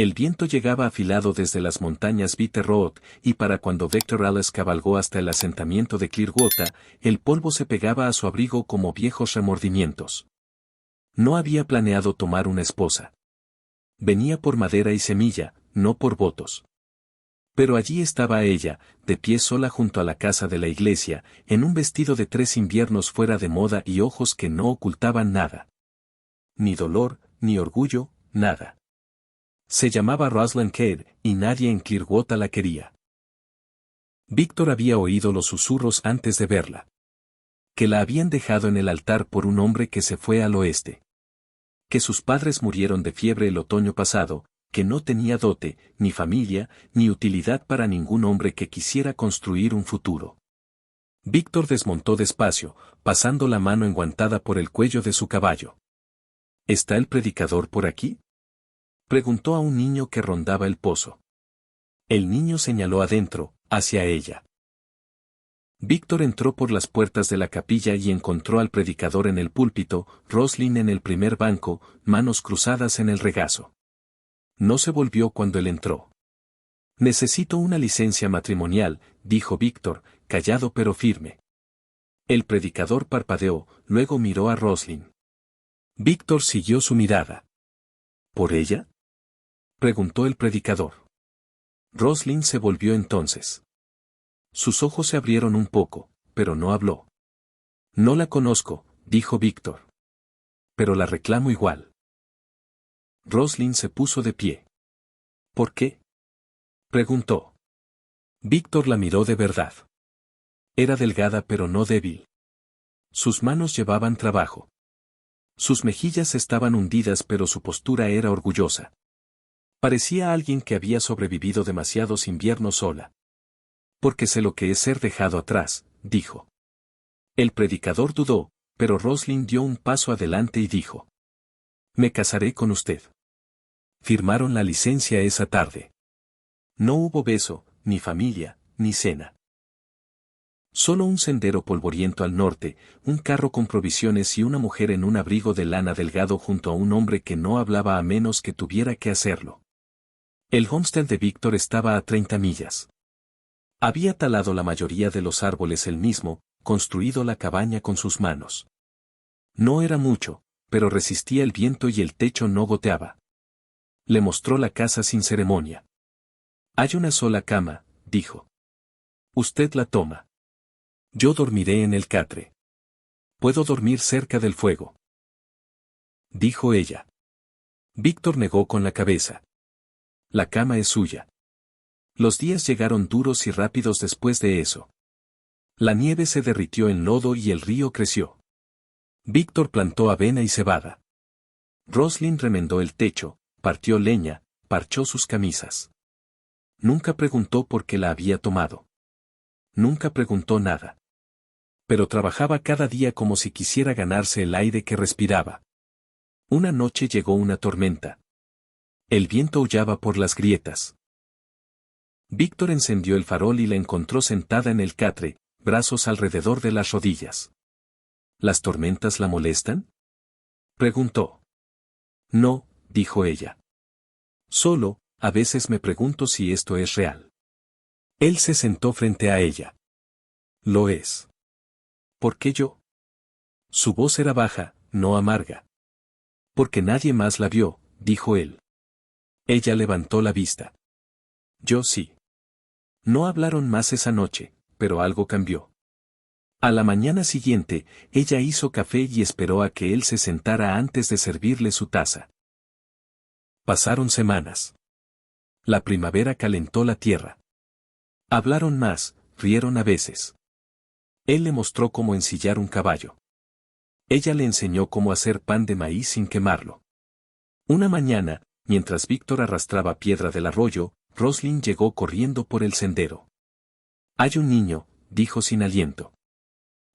El viento llegaba afilado desde las montañas Bitter Road, y para cuando Vector Alice cabalgó hasta el asentamiento de Clearwater, el polvo se pegaba a su abrigo como viejos remordimientos. No había planeado tomar una esposa. Venía por madera y semilla, no por votos. Pero allí estaba ella, de pie sola junto a la casa de la iglesia, en un vestido de 3 inviernos fuera de moda y ojos que no ocultaban nada. Ni dolor, ni orgullo, nada. Se llamaba Rosalind Cade, y nadie en Clearwater la quería. Víctor había oído los susurros antes de verla. Que la habían dejado en el altar por un hombre que se fue al oeste. Que sus padres murieron de fiebre el otoño pasado, que no tenía dote, ni familia, ni utilidad para ningún hombre que quisiera construir un futuro. Víctor desmontó despacio, pasando la mano enguantada por el cuello de su caballo. ¿Está el predicador por aquí?, preguntó a un niño que rondaba el pozo. El niño señaló adentro, hacia ella. Víctor entró por las puertas de la capilla y encontró al predicador en el púlpito, Rosalind en el primer banco, manos cruzadas en el regazo. No se volvió cuando él entró. Necesito una licencia matrimonial, dijo Víctor, callado pero firme. El predicador parpadeó, luego miró a Rosalind. Víctor siguió su mirada. ¿Por ella?, preguntó el predicador. Rosalind se volvió entonces. Sus ojos se abrieron un poco, pero no habló. No la conozco, dijo Víctor. Pero la reclamo igual. Rosalind se puso de pie. ¿Por qué?, preguntó. Víctor la miró de verdad. Era delgada pero no débil. Sus manos llevaban trabajo. Sus mejillas estaban hundidas pero su postura era orgullosa. Parecía alguien que había sobrevivido demasiados inviernos sola. Porque sé lo que es ser dejado atrás, dijo. El predicador dudó, pero Rosalind dio un paso adelante y dijo: Me casaré con usted. Firmaron la licencia esa tarde. No hubo beso, ni familia, ni cena. Solo un sendero polvoriento al norte, un carro con provisiones y una mujer en un abrigo de lana delgado junto a un hombre que no hablaba a menos que tuviera que hacerlo. El homestead de Víctor estaba a 30 millas. Había talado la mayoría de los árboles él mismo, construido la cabaña con sus manos. No era mucho, pero resistía el viento y el techo no goteaba. Le mostró la casa sin ceremonia. Hay una sola cama, dijo. Usted la toma. Yo dormiré en el catre. Puedo dormir cerca del fuego, dijo ella. Víctor negó con la cabeza. La cama es suya. Los días llegaron duros y rápidos después de eso. La nieve se derritió en lodo y el río creció. Víctor plantó avena y cebada. Rosalind remendó el techo, partió leña, parchó sus camisas. Nunca preguntó por qué la había tomado. Nunca preguntó nada. Pero trabajaba cada día como si quisiera ganarse el aire que respiraba. Una noche llegó una tormenta. El viento aullaba por las grietas. Víctor encendió el farol y la encontró sentada en el catre, brazos alrededor de las rodillas. ¿Las tormentas la molestan?, preguntó. No, dijo ella. Solo, a veces me pregunto si esto es real. Él se sentó frente a ella. Lo es. ¿Por qué yo? Su voz era baja, no amarga. Porque nadie más la vio, dijo él. Ella levantó la vista. Yo sí. No hablaron más esa noche, pero algo cambió. A la mañana siguiente, ella hizo café y esperó a que él se sentara antes de servirle su taza. Pasaron semanas. La primavera calentó la tierra. Hablaron más, rieron a veces. Él le mostró cómo ensillar un caballo. Ella le enseñó cómo hacer pan de maíz sin quemarlo. Una mañana, mientras Víctor arrastraba piedra del arroyo, Rosalind llegó corriendo por el sendero. Hay un niño, dijo sin aliento.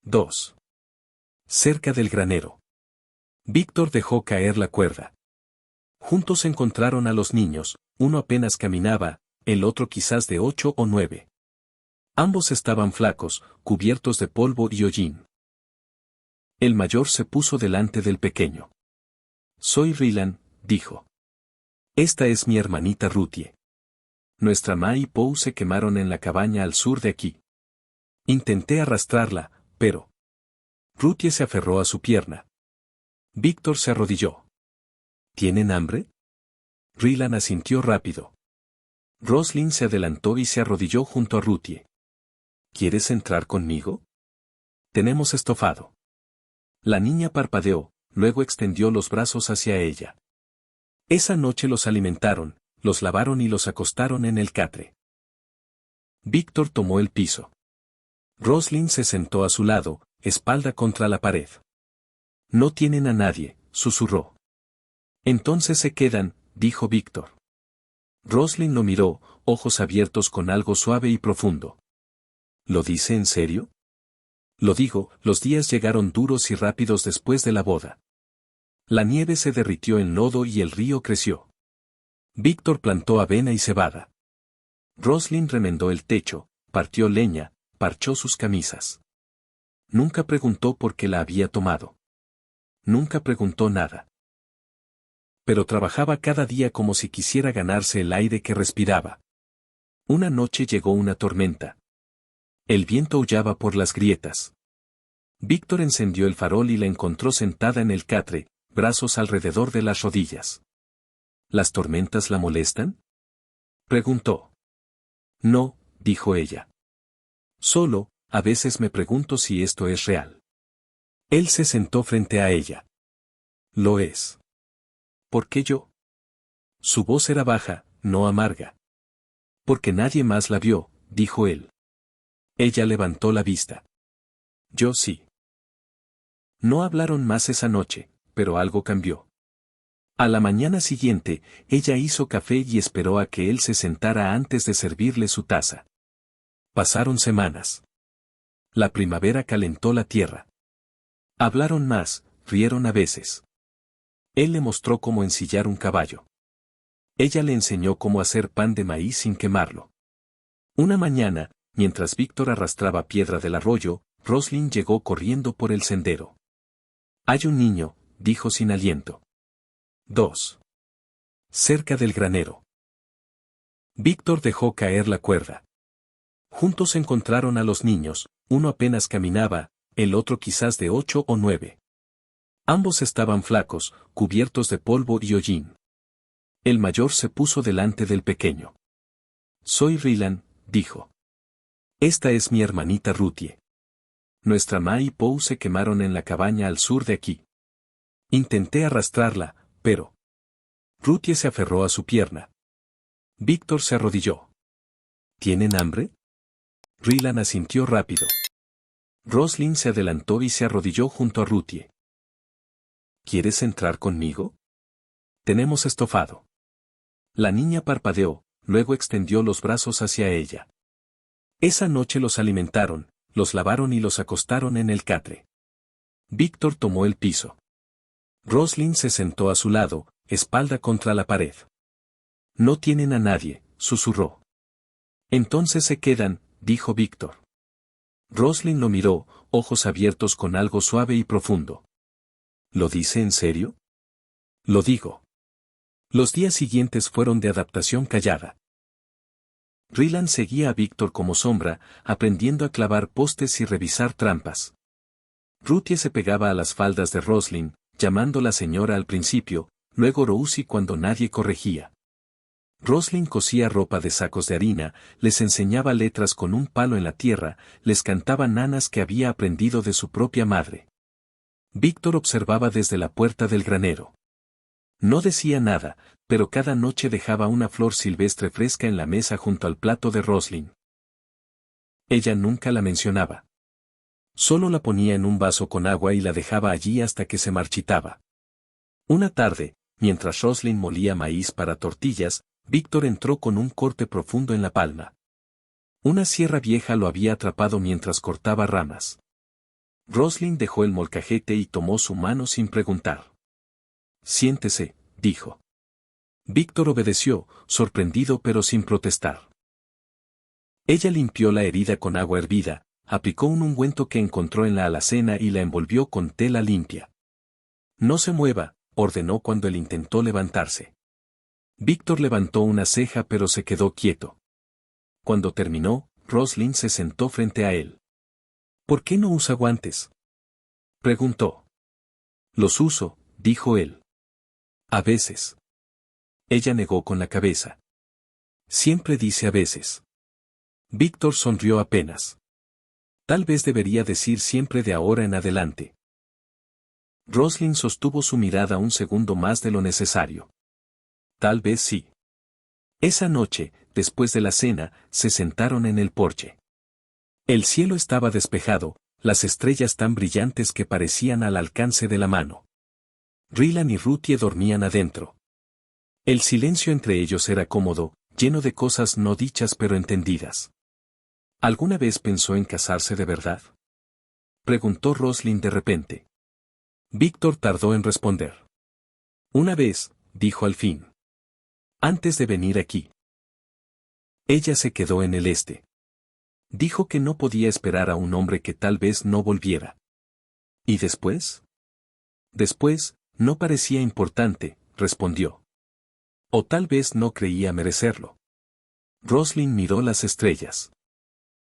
2. Cerca del granero. Víctor dejó caer la cuerda. Juntos encontraron a los niños, uno apenas caminaba, el otro quizás de 8 o 9. Ambos estaban flacos, cubiertos de polvo y hollín. El mayor se puso delante del pequeño. Soy Rylan, dijo. Esta es mi hermanita Ruthie. Nuestra Ma y Pou se quemaron en la cabaña al sur de aquí. Intenté arrastrarla, pero... Ruthie se aferró a su pierna. Víctor se arrodilló. ¿Tienen hambre? Rylan asintió rápido. Roslyn se adelantó y se arrodilló junto a Ruthie. ¿Quieres entrar conmigo? Tenemos estofado. La niña parpadeó, luego extendió los brazos hacia ella. Esa noche los alimentaron, los lavaron y los acostaron en el catre. Víctor tomó el piso. Roslyn se sentó a su lado, espalda contra la pared. No tienen a nadie, susurró. Entonces se quedan, dijo Víctor. Roslyn lo miró, ojos abiertos con algo suave y profundo. ¿Lo dice en serio? Lo digo, los días llegaron duros y rápidos después de la boda. La nieve se derritió en lodo y el río creció. Víctor plantó avena y cebada. Roslyn remendó el techo, partió leña, parchó sus camisas. Nunca preguntó por qué la había tomado. Nunca preguntó nada. Pero trabajaba cada día como si quisiera ganarse el aire que respiraba. Una noche llegó una tormenta. El viento aullaba por las grietas. Víctor encendió el farol y la encontró sentada en el catre, brazos alrededor de las rodillas. ¿Las tormentas la molestan? Preguntó. No, dijo ella. Solo, a veces me pregunto si esto es real. Él se sentó frente a ella. Lo es. ¿Por qué yo? Su voz era baja, no amarga. Porque nadie más la vio, dijo él. Ella levantó la vista. Yo sí. No hablaron más esa noche, pero algo cambió. A la mañana siguiente, ella hizo café y esperó a que él se sentara antes de servirle su taza. Pasaron semanas. La primavera calentó la tierra. Hablaron más, rieron a veces. Él le mostró cómo ensillar un caballo. Ella le enseñó cómo hacer pan de maíz sin quemarlo. Una mañana, mientras Víctor arrastraba piedra del arroyo, Roslyn llegó corriendo por el sendero. Hay un niño, dijo sin aliento. 2. Cerca del granero. Víctor dejó caer la cuerda. Juntos encontraron a los niños, uno apenas caminaba, el otro quizás de 8 o 9. Ambos estaban flacos, cubiertos de polvo y hollín. El mayor se puso delante del pequeño. Soy Rylan, dijo. Esta es mi hermanita Ruthie. Nuestra Ma y Pou se quemaron en la cabaña al sur de aquí. Intenté arrastrarla, pero... Ruthie se aferró a su pierna. Víctor se arrodilló. ¿Tienen hambre? Rylan asintió rápido. Roslyn se adelantó y se arrodilló junto a Ruthie. ¿Quieres entrar conmigo? Tenemos estofado. La niña parpadeó, luego extendió los brazos hacia ella. Esa noche los alimentaron, los lavaron y los acostaron en el catre. Víctor tomó el piso. Roslyn se sentó a su lado, espalda contra la pared. No tienen a nadie, susurró. Entonces se quedan, dijo Víctor. Roslyn lo miró, ojos abiertos con algo suave y profundo. ¿Lo dice en serio? Lo digo. Los días siguientes fueron de adaptación callada. Rylan seguía a Víctor como sombra, aprendiendo a clavar postes y revisar trampas. Ruthie se pegaba a las faldas de Roslyn, llamándola señora al principio, luego Rousy cuando nadie corregía. Roslyn cosía ropa de sacos de harina, les enseñaba letras con un palo en la tierra, les cantaba nanas que había aprendido de su propia madre. Víctor observaba desde la puerta del granero. No decía nada, pero cada noche dejaba una flor silvestre fresca en la mesa junto al plato de Roslyn. Ella nunca la mencionaba. Solo la ponía en un vaso con agua y la dejaba allí hasta que se marchitaba. Una tarde, mientras Roslyn molía maíz para tortillas, Víctor entró con un corte profundo en la palma. Una sierra vieja lo había atrapado mientras cortaba ramas. Roslyn dejó el molcajete y tomó su mano sin preguntar. Siéntese, dijo. Víctor obedeció, sorprendido pero sin protestar. Ella limpió la herida con agua hervida, aplicó un ungüento que encontró en la alacena y la envolvió con tela limpia. No se mueva, ordenó cuando él intentó levantarse. Víctor levantó una ceja pero se quedó quieto. Cuando terminó, Roslyn se sentó frente a él. ¿Por qué no usa guantes?, preguntó. Los uso, dijo él. A veces. Ella negó con la cabeza. Siempre dice a veces. Víctor sonrió apenas. Tal vez debería decir siempre de ahora en adelante. Roslyn sostuvo su mirada un segundo más de lo necesario. Tal vez sí. Esa noche, después de la cena, se sentaron en el porche. El cielo estaba despejado, las estrellas tan brillantes que parecían al alcance de la mano. Rylan y Ruthie dormían adentro. El silencio entre ellos era cómodo, lleno de cosas no dichas pero entendidas. ¿Alguna vez pensó en casarse de verdad?, preguntó Roslyn de repente. Víctor tardó en responder. Una vez, dijo al fin. Antes de venir aquí. Ella se quedó en el este. Dijo que no podía esperar a un hombre que tal vez no volviera. ¿Y después? Después, no parecía importante, respondió. O tal vez no creía merecerlo. Roslyn miró las estrellas.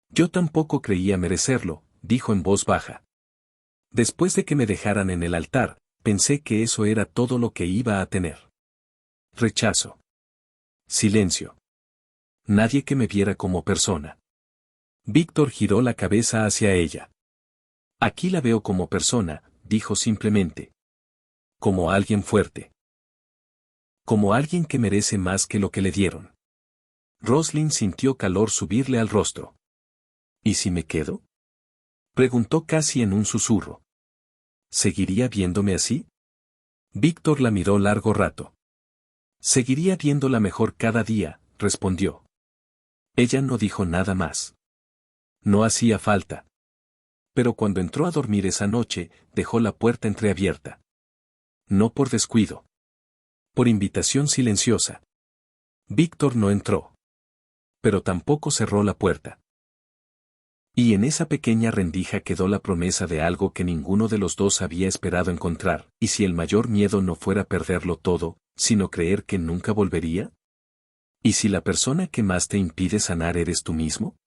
Yo tampoco creía merecerlo, dijo en voz baja. Después de que me dejaran en el altar, pensé que eso era todo lo que iba a tener. Rechazo. Silencio. Nadie que me viera como persona. Víctor giró la cabeza hacia ella. Aquí la veo como persona, dijo simplemente. Como alguien fuerte. Como alguien que merece más que lo que le dieron. Roslyn sintió calor subirle al rostro. ¿Y si me quedo?, preguntó casi en un susurro. ¿Seguiría viéndome así? Víctor la miró largo rato. Seguiría viéndola mejor cada día, respondió. Ella no dijo nada más. No hacía falta. Pero cuando entró a dormir esa noche, dejó la puerta entreabierta. No por descuido. Por invitación silenciosa. Víctor no entró. Pero tampoco cerró la puerta. Y en esa pequeña rendija quedó la promesa de algo que ninguno de los dos había esperado encontrar, y si el mayor miedo no fuera perderlo todo, sino creer que nunca volvería. ¿Y si la persona que más te impide sanar eres tú mismo?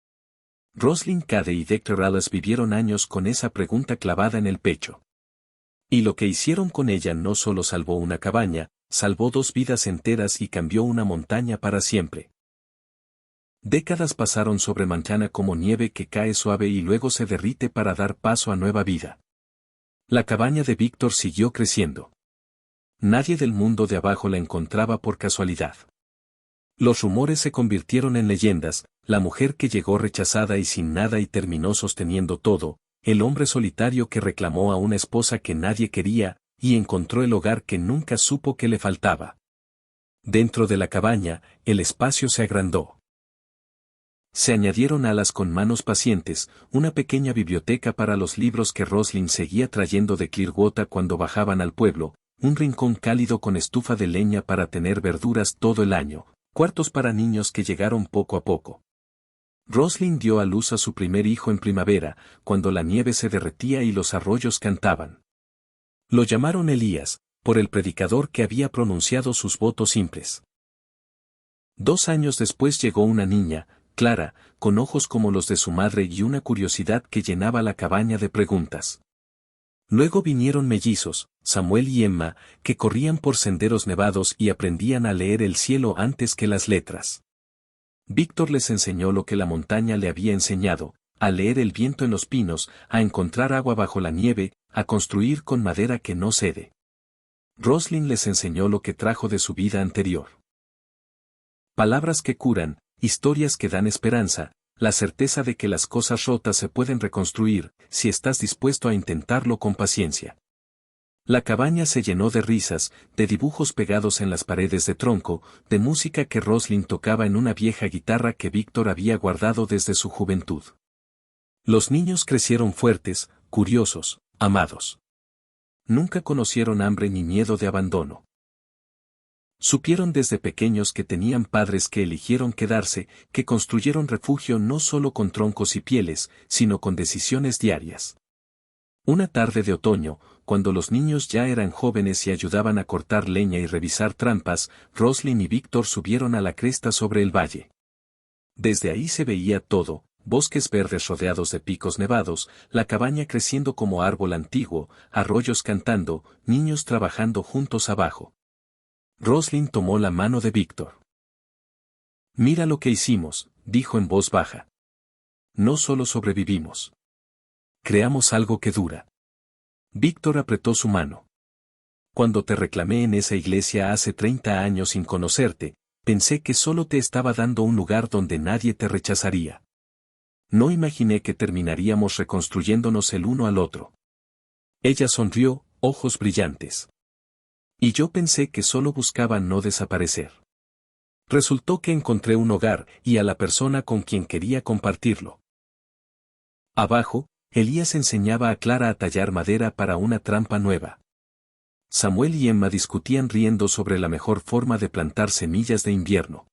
Roslyn Cade y Dexter Wallace vivieron años con esa pregunta clavada en el pecho. Y lo que hicieron con ella no solo salvó una cabaña, salvó 2 vidas enteras y cambió una montaña para siempre. Décadas pasaron sobre Montana como nieve que cae suave y luego se derrite para dar paso a nueva vida. La cabaña de Víctor siguió creciendo. Nadie del mundo de abajo la encontraba por casualidad. Los rumores se convirtieron en leyendas, la mujer que llegó rechazada y sin nada y terminó sosteniendo todo, el hombre solitario que reclamó a una esposa que nadie quería, y encontró el hogar que nunca supo que le faltaba. Dentro de la cabaña, el espacio se agrandó. Se añadieron alas con manos pacientes, una pequeña biblioteca para los libros que Roslyn seguía trayendo de Clearwater cuando bajaban al pueblo, un rincón cálido con estufa de leña para tener verduras todo el año, cuartos para niños que llegaron poco a poco. Roslyn dio a luz a su primer hijo en primavera, cuando la nieve se derretía y los arroyos cantaban. Lo llamaron Elías, por el predicador que había pronunciado sus votos simples. 2 años después llegó una niña, Clara, con ojos como los de su madre y una curiosidad que llenaba la cabaña de preguntas. Luego vinieron mellizos, Samuel y Emma, que corrían por senderos nevados y aprendían a leer el cielo antes que las letras. Víctor les enseñó lo que la montaña le había enseñado, a leer el viento en los pinos, a encontrar agua bajo la nieve, a construir con madera que no cede. Roslyn les enseñó lo que trajo de su vida anterior. Palabras que curan, historias que dan esperanza, la certeza de que las cosas rotas se pueden reconstruir, si estás dispuesto a intentarlo con paciencia. La cabaña se llenó de risas, de dibujos pegados en las paredes de tronco, de música que Roslyn tocaba en una vieja guitarra que Víctor había guardado desde su juventud. Los niños crecieron fuertes, curiosos, amados. Nunca conocieron hambre ni miedo de abandono. Supieron desde pequeños que tenían padres que eligieron quedarse, que construyeron refugio no solo con troncos y pieles, sino con decisiones diarias. Una tarde de otoño, cuando los niños ya eran jóvenes y ayudaban a cortar leña y revisar trampas, Roslyn y Víctor subieron a la cresta sobre el valle. Desde ahí se veía todo, bosques verdes rodeados de picos nevados, la cabaña creciendo como árbol antiguo, arroyos cantando, niños trabajando juntos abajo. Roslyn tomó la mano de Víctor. «Mira lo que hicimos», dijo en voz baja. «No solo sobrevivimos. Creamos algo que dura». Víctor apretó su mano. «Cuando te reclamé en esa iglesia hace 30 años sin conocerte, pensé que solo te estaba dando un lugar donde nadie te rechazaría. No imaginé que terminaríamos reconstruyéndonos el uno al otro». Ella sonrió, ojos brillantes. «Y yo pensé que solo buscaba no desaparecer. Resultó que encontré un hogar y a la persona con quien quería compartirlo». Abajo, Elías enseñaba a Clara a tallar madera para una trampa nueva. Samuel y Emma discutían riendo sobre la mejor forma de plantar semillas de invierno.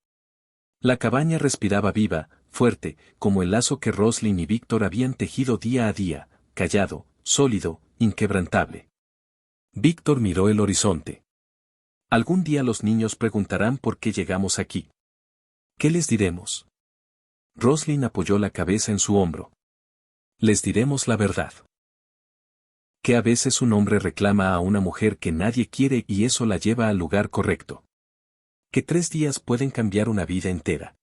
La cabaña respiraba viva, fuerte, como el lazo que Roslyn y Víctor habían tejido día a día, callado, sólido, inquebrantable. Víctor miró el horizonte. «Algún día los niños preguntarán por qué llegamos aquí. ¿Qué les diremos?» Roslyn apoyó la cabeza en su hombro. «Les diremos la verdad. Que a veces un hombre reclama a una mujer que nadie quiere y eso la lleva al lugar correcto. Que 3 días pueden cambiar una vida entera.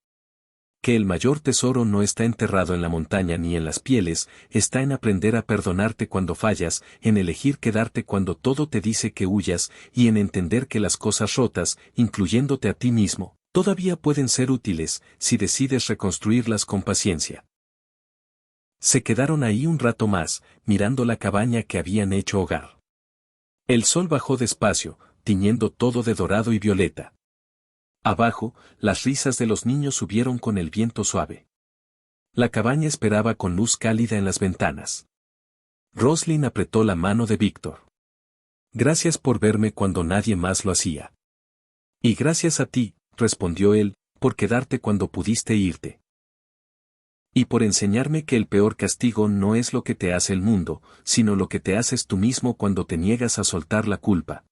Que el mayor tesoro no está enterrado en la montaña ni en las pieles, está en aprender a perdonarte cuando fallas, en elegir quedarte cuando todo te dice que huyas, y en entender que las cosas rotas, incluyéndote a ti mismo, todavía pueden ser útiles, si decides reconstruirlas con paciencia». Se quedaron ahí un rato más, mirando la cabaña que habían hecho hogar. El sol bajó despacio, tiñendo todo de dorado y violeta. Abajo, las risas de los niños subieron con el viento suave. La cabaña esperaba con luz cálida en las ventanas. Roslyn apretó la mano de Víctor. «Gracias por verme cuando nadie más lo hacía». «Y gracias a ti», respondió él, «por quedarte cuando pudiste irte. Y por enseñarme que el peor castigo no es lo que te hace el mundo, sino lo que te haces tú mismo cuando te niegas a soltar la culpa».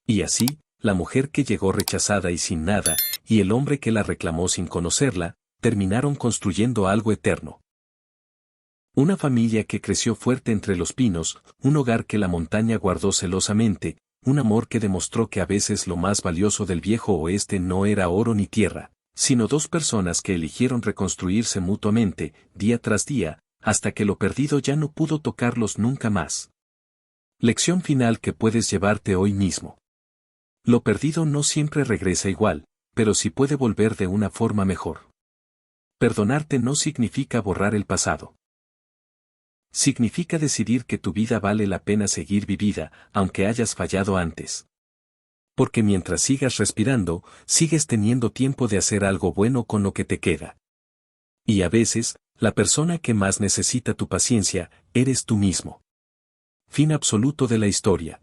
Y así, la mujer que llegó rechazada y sin nada, y el hombre que la reclamó sin conocerla, terminaron construyendo algo eterno. Una familia que creció fuerte entre los pinos, un hogar que la montaña guardó celosamente, un amor que demostró que a veces lo más valioso del viejo oeste no era oro ni tierra, sino 2 personas que eligieron reconstruirse mutuamente, día tras día, hasta que lo perdido ya no pudo tocarlos nunca más. Lección final que puedes llevarte hoy mismo. Lo perdido no siempre regresa igual, pero sí puede volver de una forma mejor. Perdonarte no significa borrar el pasado. Significa decidir que tu vida vale la pena seguir vivida, aunque hayas fallado antes. Porque mientras sigas respirando, sigues teniendo tiempo de hacer algo bueno con lo que te queda. Y a veces, la persona que más necesita tu paciencia, eres tú mismo. Fin absoluto de la historia.